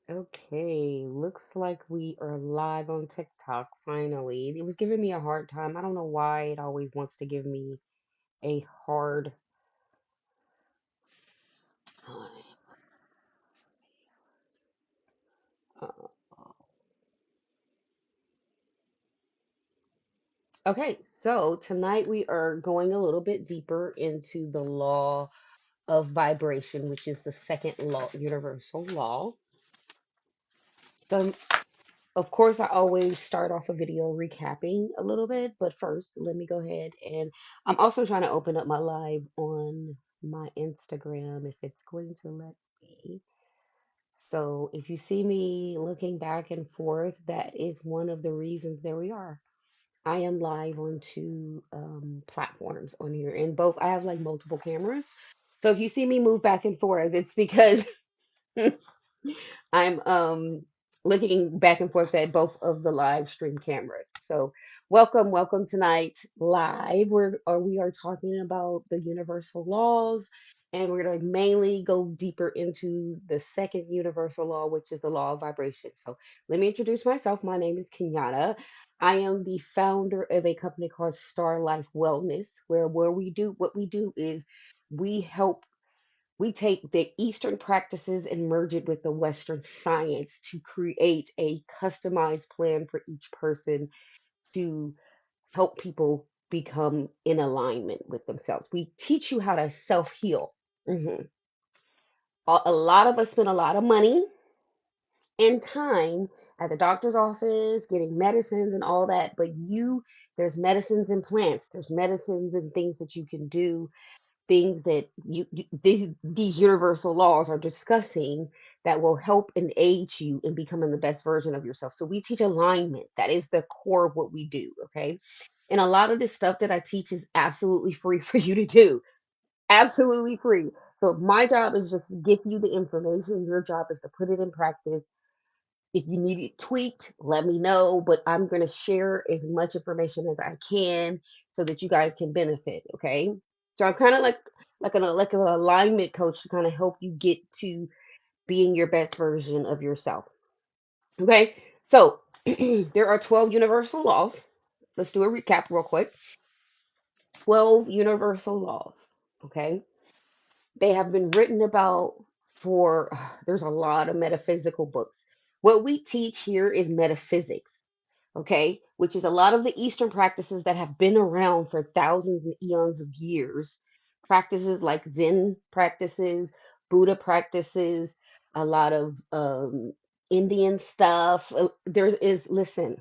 Okay, looks like we are live on TikTok finally. It was giving me a hard time. I don't know why it always wants to give me a hard time. Uh, okay, so tonight we are going a little bit deeper into the law of vibration, which is the second law, universal law. So, of course, I always start off a video recapping a little bit, but first, let me go ahead and I'm also trying to open up my live on my Instagram if it's going to let me. So, if you see me looking back and forth, that is one of the reasons there we are. I am live on two platforms on here, and both I have like multiple cameras. So, if you see me move back and forth, it's because I'm looking back and forth at both of the live stream cameras. So welcome tonight live. We are talking about the universal laws, and we're gonna mainly go deeper into the second universal law, which is the law of vibration. So let me introduce myself. My name is Kenyatta. I am the founder of a company called Star Life Wellness, where we do what we do is we help we take the Eastern practices and merge it with the Western science to create a customized plan for each person to help people become in alignment with themselves. We teach you how to self heal. A lot of us spend a lot of money and time at the doctor's office getting medicines and all that, but there's medicines and plants, there's medicines and things that you can do, things that these universal laws are discussing that will help and aid you in becoming the best version of yourself. So we teach alignment. That is the core of what we do, okay? And a lot of this stuff that I teach is absolutely free for you to do. Absolutely free. So my job is just to give you the information. Your job is to put it in practice. If you need it tweaked, let me know, but I'm going to share as much information as I can so that you guys can benefit, okay? So I'm kind of like an alignment coach to kind of help you get to being your best version of yourself. Okay? So, there are 12 universal laws. Let's do a recap real quick. 12 universal laws, okay? They have been written about for there's a lot of metaphysical books. What we teach here is metaphysics, okay, which is a lot of the Eastern practices that have been around for thousands and eons of years. Practices like Zen practices, Buddha practices, a lot of Indian stuff. Listen,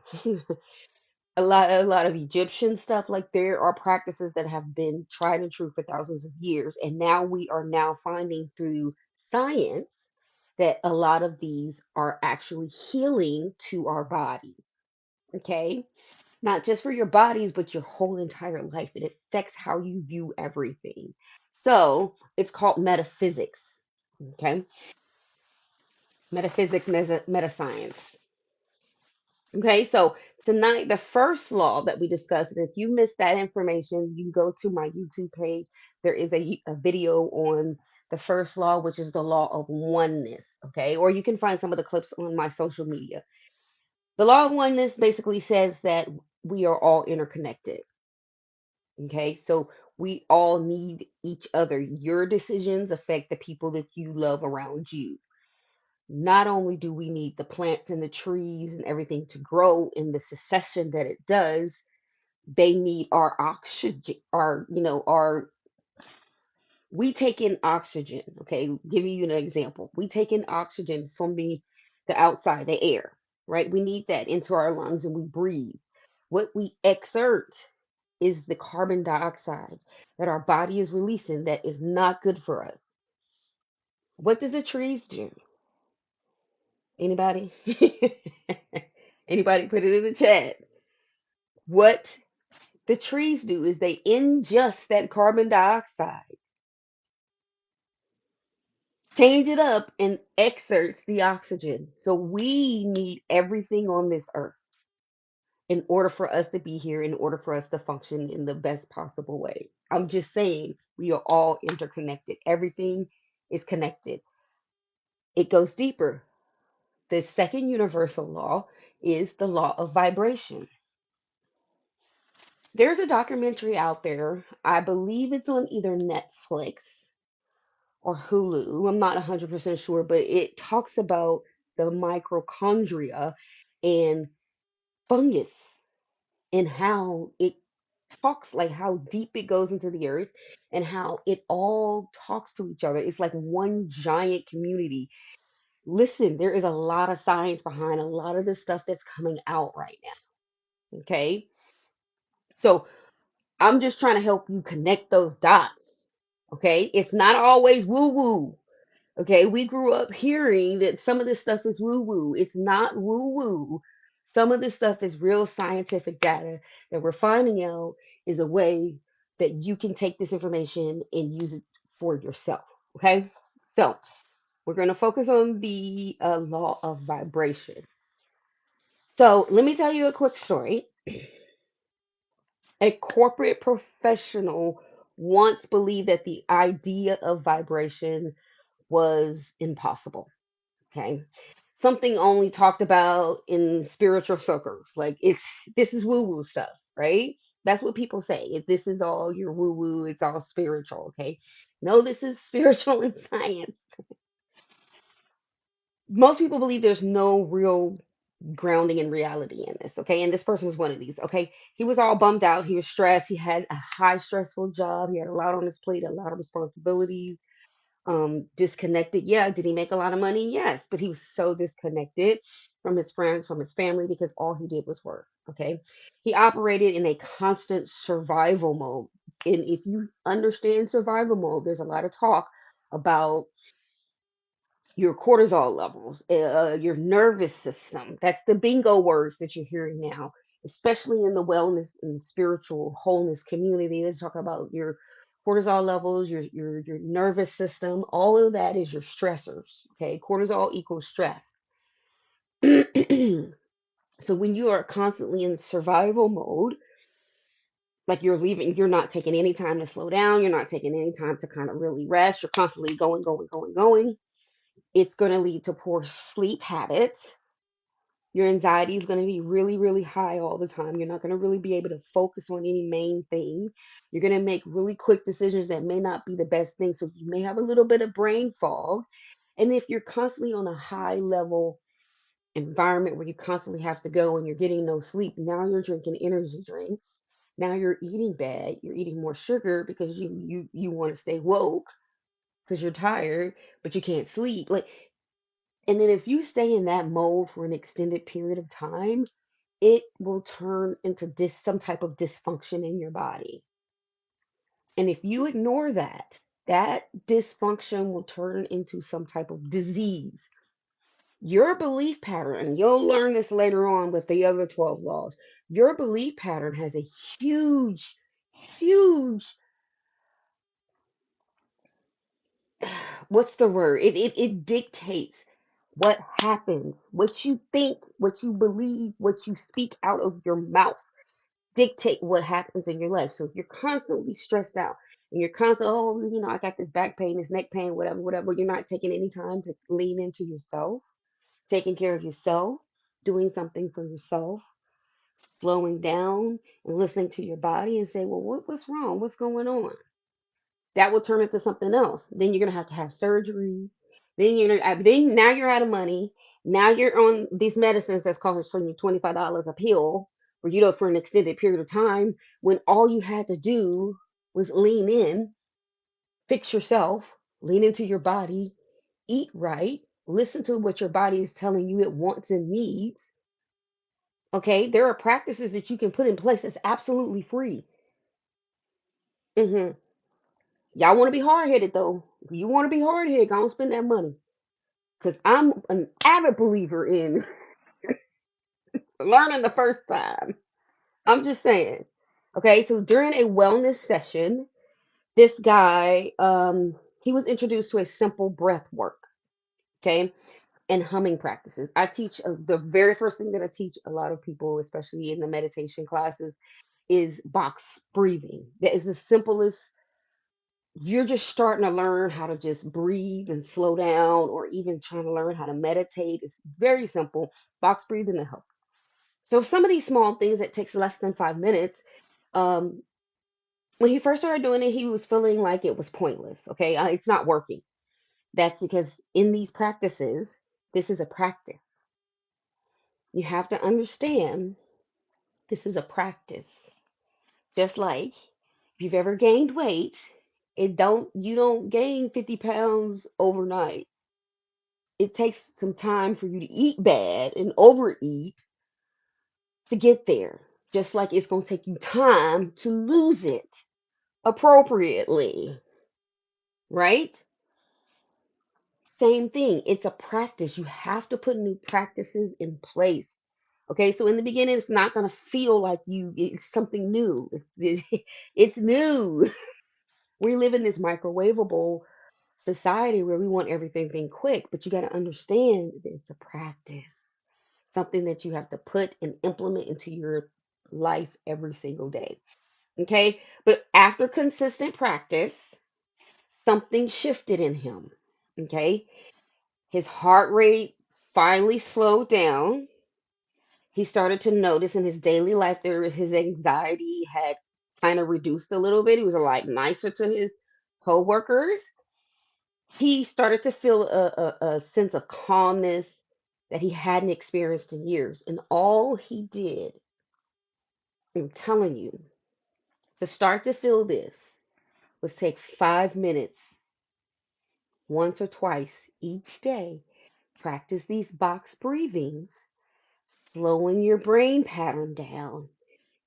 a lot of Egyptian stuff. Like there are practices that have been tried and true for thousands of years, and now we are now finding through science that a lot of these are actually healing to our bodies. Okay, not just for your bodies, but your whole entire life. It affects how you view everything. So it's called metaphysics. Okay, metaphysics, meta-science. Okay, so tonight, the first law that we discussed, and if you missed that information, you can go to my YouTube page. There is a video on the first law, which is the law of oneness. Okay, or you can find some of the clips on my social media. The law of oneness basically says that we are all interconnected. Okay, so we all need each other. Your decisions affect the people that you love around you. Not only do we need the plants and the trees and everything to grow in the succession that it does, they need our oxygen, we take in oxygen. Okay, giving you an example. We take in oxygen from the outside, the air, right? We need that into our lungs and we breathe. What we exert is the carbon dioxide that our body is releasing that is not good for us. What does the trees do? Anybody? Anybody put it in the chat. What the trees do is they ingest that carbon dioxide, change it up, and exerts the oxygen. So we need everything on this earth in order for us to be here, in order for us to function in the best possible way. I'm just saying we are all interconnected. Everything is connected. It goes deeper. The second universal law is the law of vibration. There's a documentary out there. I believe it's on either Netflix or Hulu. I'm not 100% sure, but it talks about the mitochondria and fungus and how it talks, like how deep it goes into the earth and how it all talks to each other. It's like one giant community. Listen, there is a lot of science behind a lot of the stuff that's coming out right now. Okay. So I'm just trying to help you connect those dots. Okay. It's not always woo woo. Okay. We grew up hearing that some of this stuff is woo woo. It's not woo woo. Some of this stuff is real scientific data that we're finding out is a way that you can take this information and use it for yourself. Okay. So we're going to focus on the law of vibration. So let me tell you a quick story. A corporate professional once believed that the idea of vibration was impossible. Okay. Something only talked about in spiritual circles. Like this is woo woo stuff, right? That's what people say. If this is all your woo woo, it's all spiritual. Okay. No, this is spiritual and science. Most people believe there's no real grounding in reality in this. Okay. And this person was one of these. Okay. He was all bummed out. He was stressed. He had a high stressful job. He had a lot on his plate, a lot of responsibilities. Disconnected. Yeah. Did he make a lot of money? Yes. But he was so disconnected from his friends, from his family, because all he did was work. Okay. He operated in a constant survival mode. And if you understand survival mode, there's a lot of talk about your cortisol levels, your nervous system. That's the bingo words that you're hearing now, especially in the wellness and spiritual wholeness community. They talk about your cortisol levels, your nervous system. All of that is your stressors. Okay, cortisol equals stress. So when you are constantly in survival mode, like you're not taking any time to slow down. You're not taking any time to kind of really rest. You're constantly going, going, going, going. It's going to lead to poor sleep habits. Your anxiety is going to be really, really high all the time. You're not going to really be able to focus on any main thing. You're going to make really quick decisions that may not be the best thing. So you may have a little bit of brain fog. And if you're constantly on a high level environment where you constantly have to go and you're getting no sleep, now you're drinking energy drinks. Now you're eating bad. You're eating more sugar because you want to stay woke because you're tired, but you can't sleep. Like, and then if you stay in that mode for an extended period of time, it will turn into some type of dysfunction in your body. And if you ignore that, that dysfunction will turn into some type of disease. Your belief pattern, you'll learn this later on with the other 12 laws. Your belief pattern has a huge, huge, what's the word? It dictates what happens, what you think, what you believe, what you speak out of your mouth dictate what happens in your life. So if you're constantly stressed out and you're constantly, oh, I got this back pain, this neck pain, whatever, whatever, you're not taking any time to lean into yourself, taking care of yourself, doing something for yourself, slowing down and listening to your body and say, well, what's wrong? What's going on? That will turn into something else. Then you're gonna have to have surgery. Then now you're out of money. Now you're on these medicines that's costing you $25 a pill for an extended period of time when all you had to do was lean in, fix yourself, lean into your body, eat right, listen to what your body is telling you it wants and needs. Okay, there are practices that you can put in place that's absolutely free. hmm Y'all want to be hard headed though. If you want to be hard headed, go and spend that money. Because I'm an avid believer in learning the first time. I'm just saying. Okay, so during a wellness session, this guy, he was introduced to a simple breath work, okay, and humming practices. I teach the very first thing that I teach a lot of people, especially in the meditation classes, is box breathing. That is the simplest you're just starting to learn how to just breathe and slow down, or even trying to learn how to meditate. It's very simple. Box breathing to help. So some of these small things that takes less than 5 minutes. Um, when he first started doing it, he was feeling like it was pointless. Okay, it's not working. That's because in these practices, this is a practice. You have to understand this is a practice. Just like if you've ever gained weight, you don't gain 50 pounds overnight. It takes some time for you to eat bad and overeat to get there. Just like it's going to take you time to lose it appropriately, right? Same thing. It's a practice. You have to put new practices in place. Okay, so in the beginning, it's not going to feel like it's something new. It's new. We live in this microwavable society where we want everything quick, but you got to understand that it's a practice, something that you have to put and implement into your life every single day. Okay, but after consistent practice, something shifted in him. Okay, his heart rate finally slowed down. He started to notice in his daily life his anxiety had kind of reduced a little bit. He was a lot nicer to his coworkers. He started to feel a sense of calmness that he hadn't experienced in years. And all he did, I'm telling you, to start to feel this was take 5 minutes once or twice each day. Practice these box breathings, slowing your brain pattern down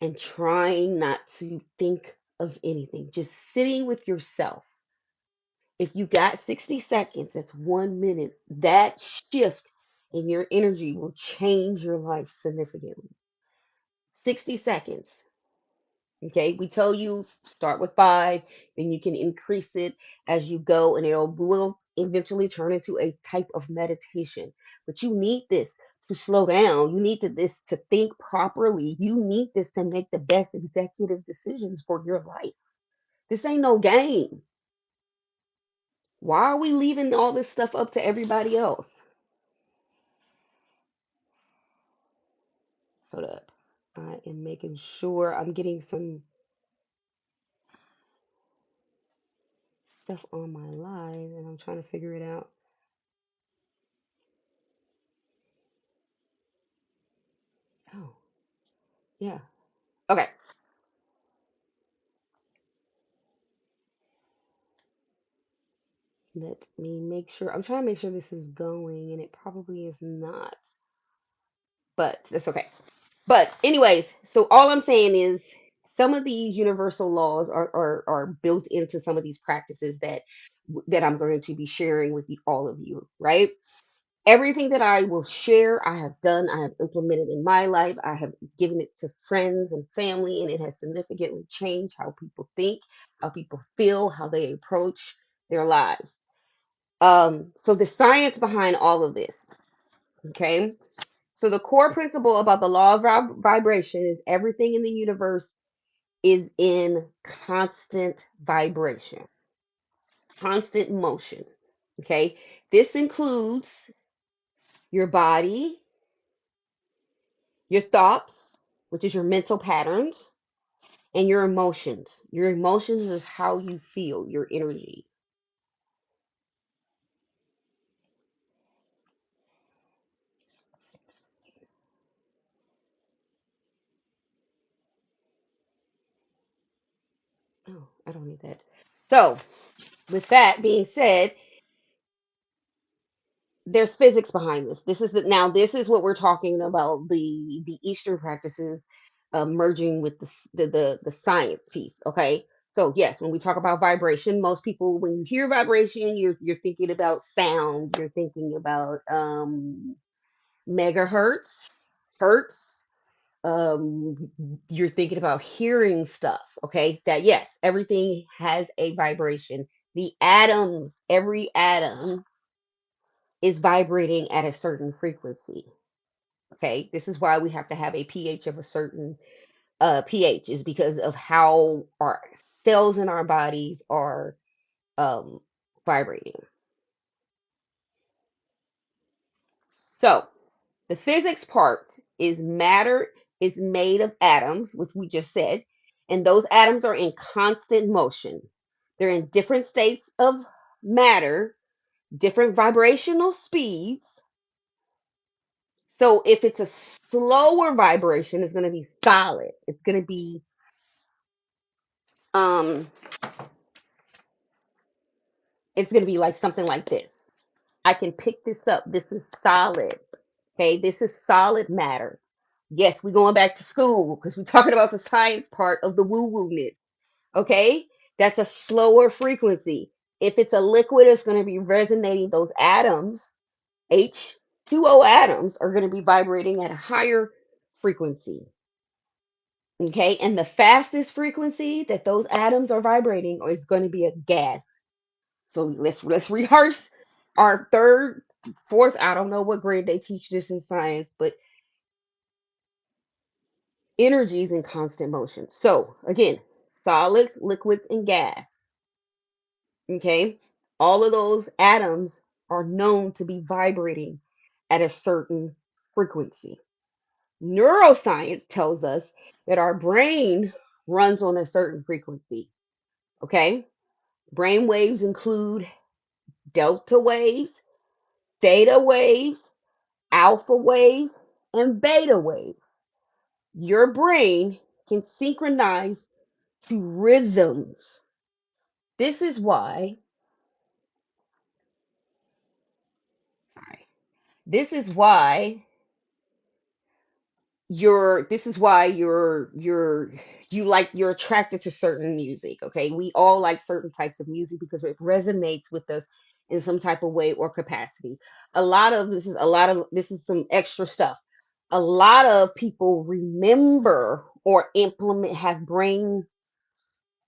and trying not to think of anything, just sitting with yourself. If you got 60 seconds, that's 1 minute. That shift in your energy will change your life significantly. 60 seconds. Okay, we tell you start with 5, then you can increase it as you go, and it will eventually turn into a type of meditation. But you need this to slow down. You need this to think properly. You need this to make the best executive decisions for your life. This ain't no game. Why are we leaving all this stuff up to everybody else? Hold up. I am making sure I'm getting some stuff on my live and I'm trying to figure it out. Oh, yeah. Okay. Let me make sure. I'm trying to make sure this is going, and it probably is not, but that's okay. But anyways, so all I'm saying is some of these universal laws are built into some of these practices that I'm going to be sharing with all of you, right? Everything that I will share, I have done, I have implemented in my life. I have given it to friends and family, and it has significantly changed how people think, how people feel, how they approach their lives. So the science behind all of this, okay? So the core principle about the law of vibration is everything in the universe is in constant vibration, constant motion, okay? This includes your body, your thoughts, which is your mental patterns, and your emotions. Your emotions is how you feel, your energy. Oh, I don't need that. So, with that being said, there's physics behind this. This is what we're talking about, the Eastern practices merging with the science piece. Okay, so yes, when we talk about vibration, most people when you hear vibration, you're thinking about sound, you're thinking about megahertz, hertz. You're thinking about hearing stuff. Okay, that yes, everything has a vibration. The atoms, every atom is vibrating at a certain frequency. Okay, this is why we have to have a pH of a certain pH, is because of how our cells in our bodies are. um, vibrating. So the physics part is matter is made of atoms, which we just said, and those atoms are in constant motion. They're in different states of matter, different vibrational speeds. So if it's a slower vibration, it's going to be solid. It's going to be um like something like this. I can pick this up. This is solid. Okay, this is solid matter. Yes, we're going back to school because we're talking about the science part of the woo-woo-ness. Okay, that's a slower frequency. If it's a liquid, it's going to be resonating. Those atoms, H2O atoms, are going to be vibrating at a higher frequency. Okay, and the fastest frequency that those atoms are vibrating is going to be a gas. So let's rehearse our third, fourth. I don't know what grade they teach this in science, but energy is in constant motion. So again, solids, liquids, and gas. Okay, all of those atoms are known to be vibrating at a certain frequency. Neuroscience tells us that our brain runs on a certain frequency. Okay, brain waves include delta waves, theta waves, alpha waves, and beta waves. Your brain can synchronize to rhythms. This is why, sorry, this is why you're attracted to certain music. Okay, we all like certain types of music because it resonates with us in some type of way or capacity. A lot of this is some extra stuff. A lot of people remember or implement have brain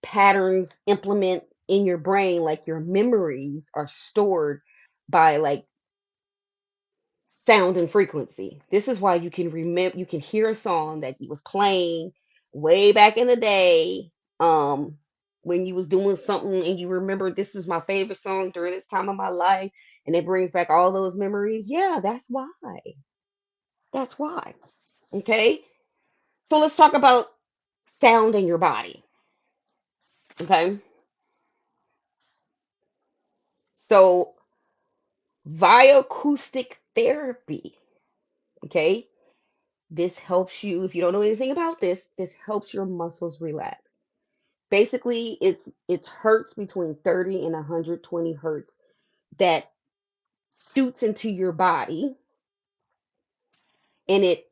patterns implement in your brain, like your memories are stored by like sound and frequency. This is why you can remember, you can hear a song that you was playing way back in the day, um, when you was doing something and you remember this was my favorite song during this time of my life, and it brings back all those memories. Yeah, that's why. That's why. Okay. So let's talk about sound in your body. Okay. So bioacoustic therapy. Okay. This helps you, if you don't know anything about this helps your muscles relax. Basically, it's hertz between 30 and 120 hertz that shoots into your body, and it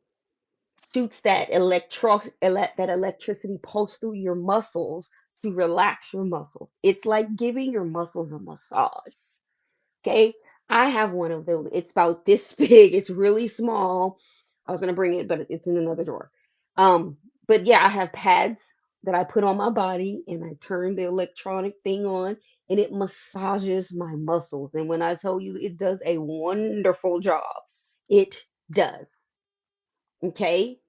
shoots that electricity pulse through your muscles to relax your muscles. It's like giving your muscles a massage. Okay. I have one of them. It's about this big. It's really small. I was gonna bring it, but it's in another drawer. Um, but yeah, I have pads that I put on my body, and I turn the electronic thing on, and it massages my muscles. And when I tell you it does a wonderful job, it does. Okay.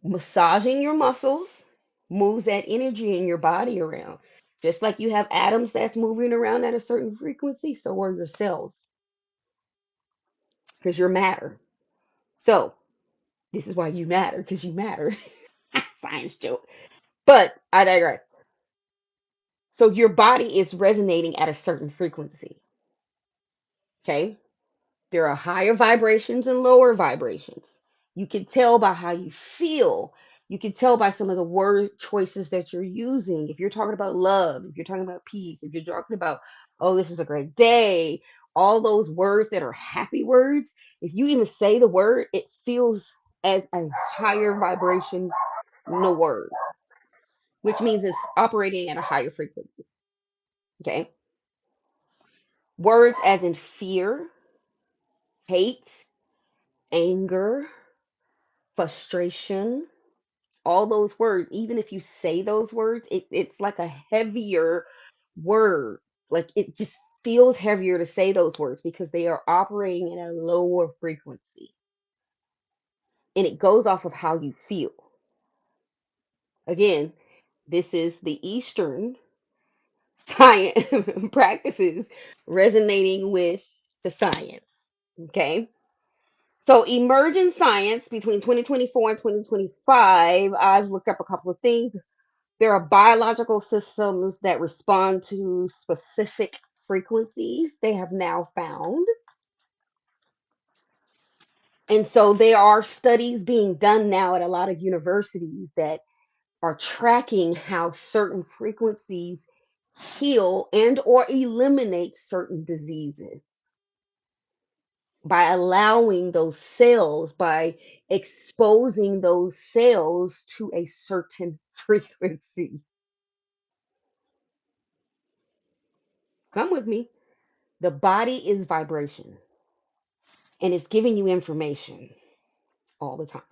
Massaging your muscles moves that energy in your body around. Just like you have atoms that's moving around at a certain frequency, so are your cells, because you're matter. So this is why you matter, because you matter. Science joke. But I digress. So your body is resonating at a certain frequency. Okay. There are higher vibrations and lower vibrations. You can tell by how you feel. You can tell by some of the word choices that you're using. If you're talking about love, if you're talking about peace, if you're talking about, oh, this is a great day, all those words that are happy words, if you even say the word, it feels as a higher vibration no word, which means it's operating at a higher frequency. Okay. Words as in fear, hate, anger, frustration, all those words, even if you say those words, it's like a heavier word. Like it just feels heavier to say those words because they are operating at a lower frequency. And it goes off of how you feel. Again, this is the Eastern science practices resonating with the science. Okay. So, emerging science between 2024 and 2025, I've looked up a couple of things. There are biological systems that respond to specific frequencies, they have now found. And so, there are studies being done now at a lot of universities that are tracking how certain frequencies heal and or eliminate certain diseases by allowing those cells, by exposing those cells to a certain frequency. Come with me. The body is vibration and it's giving you information all the time,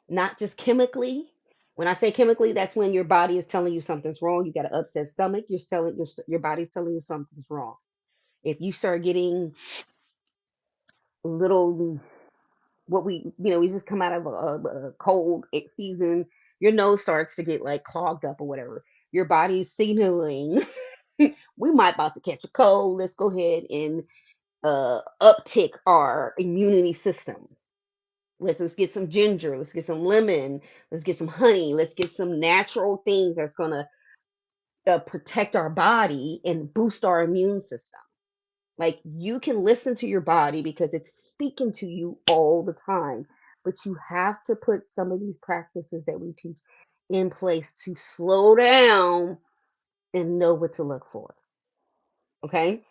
not just chemically. When I say chemically, that's when your body is telling you something's wrong. You got an upset stomach. You're telling your body's telling you something's wrong. If you start getting little, what we just come out of a cold season, your nose starts to get like clogged up or whatever. Your body's signaling we might about to catch a cold. Let's go ahead and uptick our immunity system. Let's get some ginger. Let's get some lemon. Let's get some honey. Let's get some natural things that's gonna protect our body and boost our immune system. Like you can listen to your body because it's speaking to you all the time, but you have to put some of these practices that we teach in place to slow down and know what to look for. Okay?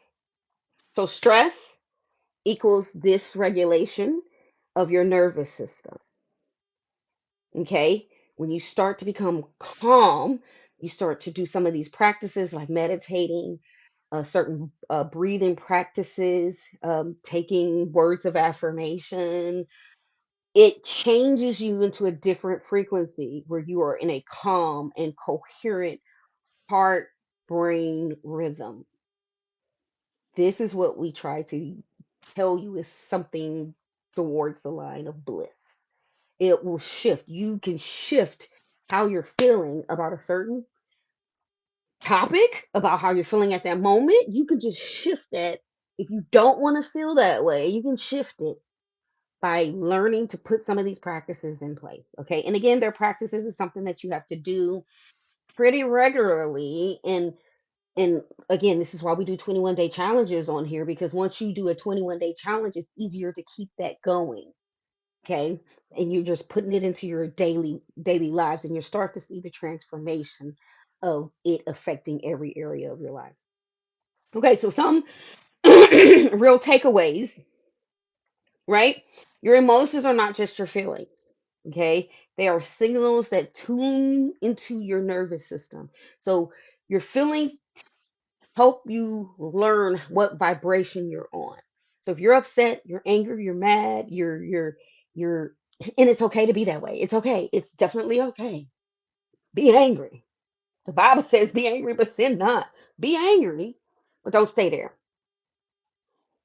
So stress equals dysregulation of your nervous system. Okay? When you start to become calm, you start to do some of these practices like meditating, certain breathing practices, taking words of affirmation. It changes you into a different frequency where you are in a calm and coherent heart brain rhythm. This is what we try to tell you is something towards the line of bliss. It will shift. You can shift how you're feeling about a certain topic, about how you're feeling at that moment. You can just shift that. If you don't want to feel that way, you can shift it by learning to put some of these practices in place. Okay. And again, their practices is something that you have to do pretty regularly. And again, this is why we do 21-day challenges on here, because once you do a 21-day challenge, it's easier to keep that going. Okay. And you're just putting it into your daily lives, and you start to see the transformation of it affecting every area of your life. Okay, so some real takeaways, right? Your emotions are not just your feelings. Okay, they are signals that tune into your nervous system. So your feelings help you learn what vibration you're on. So if you're upset, you're angry, you're mad, you're and it's okay to be that way. It's okay. It's definitely okay. Be angry. The Bible says be angry but sin not. Be angry, but don't stay there,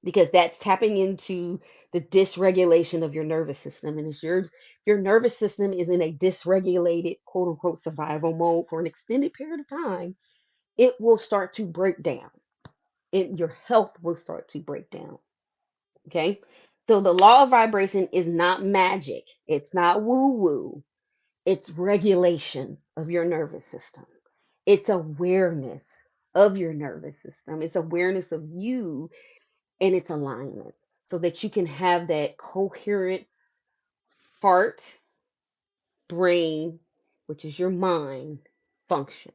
because that's tapping into the dysregulation of your nervous system. And as your nervous system is in a dysregulated quote unquote survival mode for an extended period of time, it will start to break down. Your health will start to break down. Okay. So the law of vibration is not magic. It's not woo woo. It's regulation of your nervous system. It's awareness of your nervous system. It's awareness of you and its alignment so that you can have that coherent heart, brain, which is your mind, function.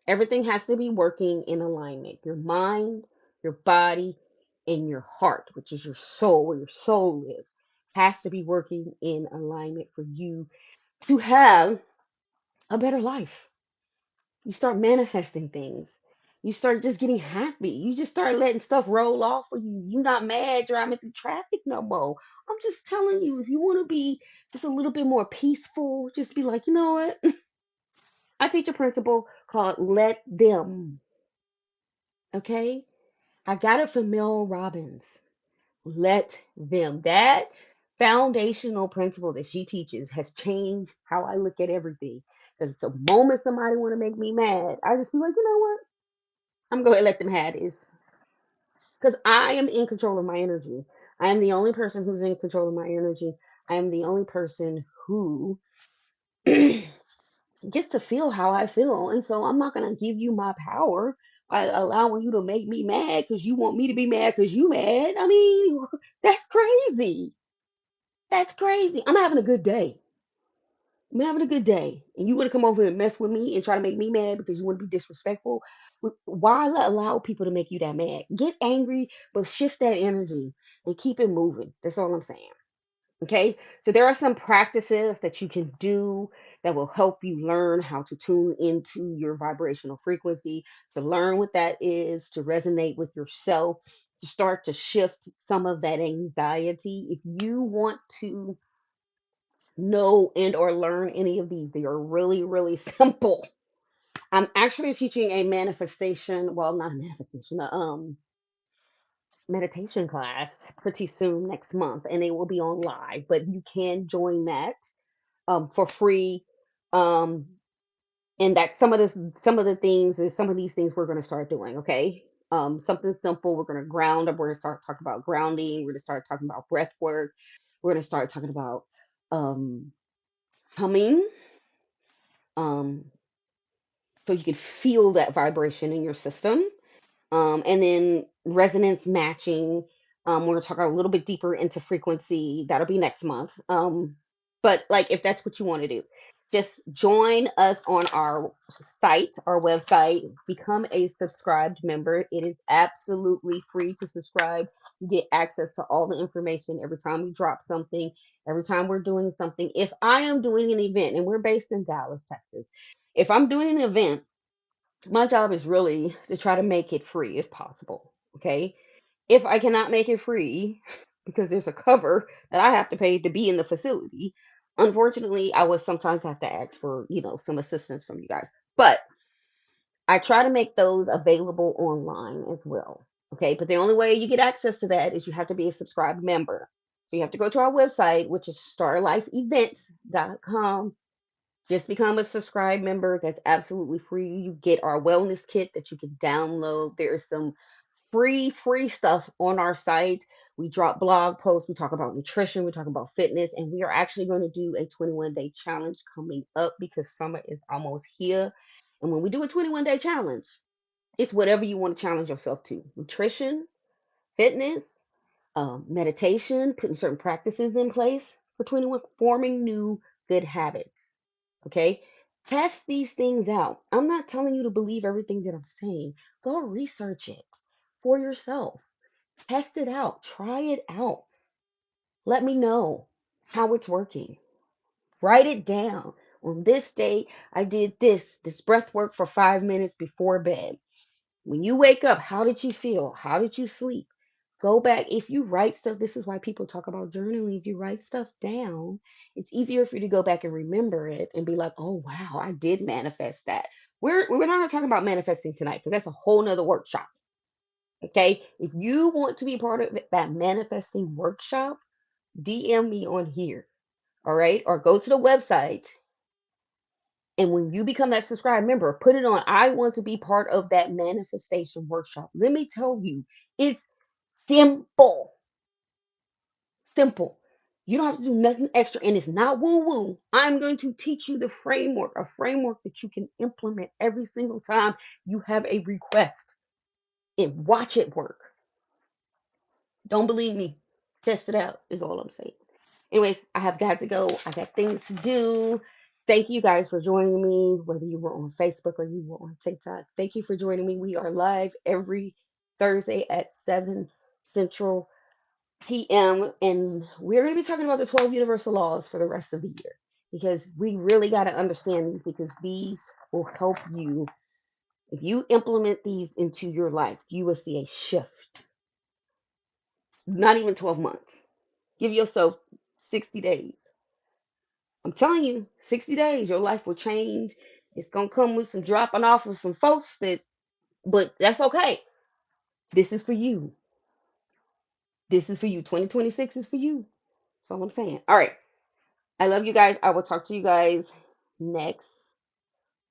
Everything has to be working in alignment. Your mind, your body, and your heart, which is your soul, where your soul lives, has to be working in alignment for you to have a better life. You start manifesting things. You start just getting happy. You just start letting stuff roll off of you. You're not mad driving through traffic no more. I'm just telling you, if you want to be just a little bit more peaceful, just be like, you know what? I teach a principle called let them. Okay? I got it from Mel Robbins. Let them. That foundational principle that she teaches has changed how I look at everything. Because the moment somebody want to make me mad, I just be like, you know what? I'm going to let them have this. Because I am in control of my energy. I am the only person who's in control of my energy. I am the only person who gets to feel how I feel. And so I'm not going to give you my power by allowing you to make me mad because you want me to be mad because you mad. I mean, that's crazy. That's crazy. I'm having a good day. I'm having a good day. And you want to come over and mess with me and try to make me mad because you want to be disrespectful? Why allow people to make you that mad? Get angry, but shift that energy and keep it moving. That's all I'm saying. Okay, so there are some practices that you can do that will help you learn how to tune into your vibrational frequency, to learn what that is, to resonate with yourself, to start to shift some of that anxiety. If you want to know and or learn any of these, they are really, really simple. I'm actually teaching a manifestation, well, not a manifestation, meditation class pretty soon next month, and it will be on live, but you can join that for free. Um, and that's some of the things and some of these things we're going to start doing. Okay. Something simple. We're going to ground up. We're going to start talking about grounding. We're going to start talking about breath work. We're going to start talking about um, humming. Um, so you can feel that vibration in your system. And then resonance matching. We're gonna talk a little bit deeper into frequency. That'll be next month. But like if that's what you want to do, just join us on our site, our website, become a subscribed member. It is absolutely free to subscribe. You get access to all the information every time we drop something, every time we're doing something. If I am doing an event, and we're based in Dallas, Texas, if I'm doing an event, my job is really to try to make it free if possible. Okay. If I cannot make it free because there's a cover that I have to pay to be in the facility, unfortunately, I would sometimes have to ask for, some assistance from you guys. But I try to make those available online as well. Okay. But the only way you get access to that is you have to be a subscribed member. So you have to go to our website, which is starlifeevents.com. Just become a subscribe member. That's absolutely free. You get our wellness kit that you can download. There is some free stuff on our site. We drop blog posts. We talk about nutrition. We talk about fitness. And we are actually going to do a 21-day challenge coming up because summer is almost here. And when we do a 21-day challenge, it's whatever you want to challenge yourself to: nutrition, fitness, meditation, putting certain practices in place for 21, forming new good habits. Okay. Test these things out. I'm not telling you to believe everything that I'm saying. Go research it for yourself. Test it out. Try it out. Let me know how it's working. Write it down. On this day, I did this breath work for 5 minutes before bed. When you wake up, how did you feel? How did you sleep? Go back. If you write stuff, this is why people talk about journaling. If you write stuff down, it's easier for you to go back and remember it and be like, oh, wow, I did manifest that. We're not talking about manifesting tonight because that's a whole nother workshop. Okay. If you want to be part of that manifesting workshop, DM me on here. All right. Or go to the website. And when you become that subscribe member, put it on. I want to be part of that manifestation workshop. Let me tell you, it's simple. Simple. You don't have to do nothing extra, and it's not woo woo. I'm going to teach you the framework, a framework that you can implement every single time you have a request and watch it work. Don't believe me? Test it out, is all I'm saying. Anyways, I have got to go. I got things to do. Thank you guys for joining me, whether you were on Facebook or you were on TikTok. Thank you for joining me. We are live every Thursday at 7 Central PM, and we're going to be talking about the 12 universal laws for the rest of the year because we really got to understand these because these will help you. If you implement these into your life, you will see a shift. Not even 12 months. Give yourself 60 days. I'm telling you, 60 days, your life will change. It's going to come with some dropping off of some folks but that's okay. This is for you. This is for you. 2026 is for you. That's all I'm saying. All right. I love you guys. I will talk to you guys next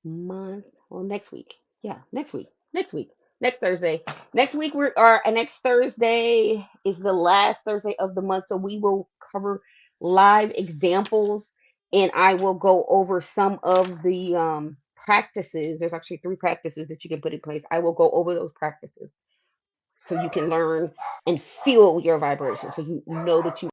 month. Well, next week. Yeah, next week. Next week. Next Thursday. Next week next Thursday is the last Thursday of the month, so we will cover live examples, and I will go over some of the practices. There's actually 3 practices that you can put in place. I will go over those practices so you can learn and feel your vibration, so you know that you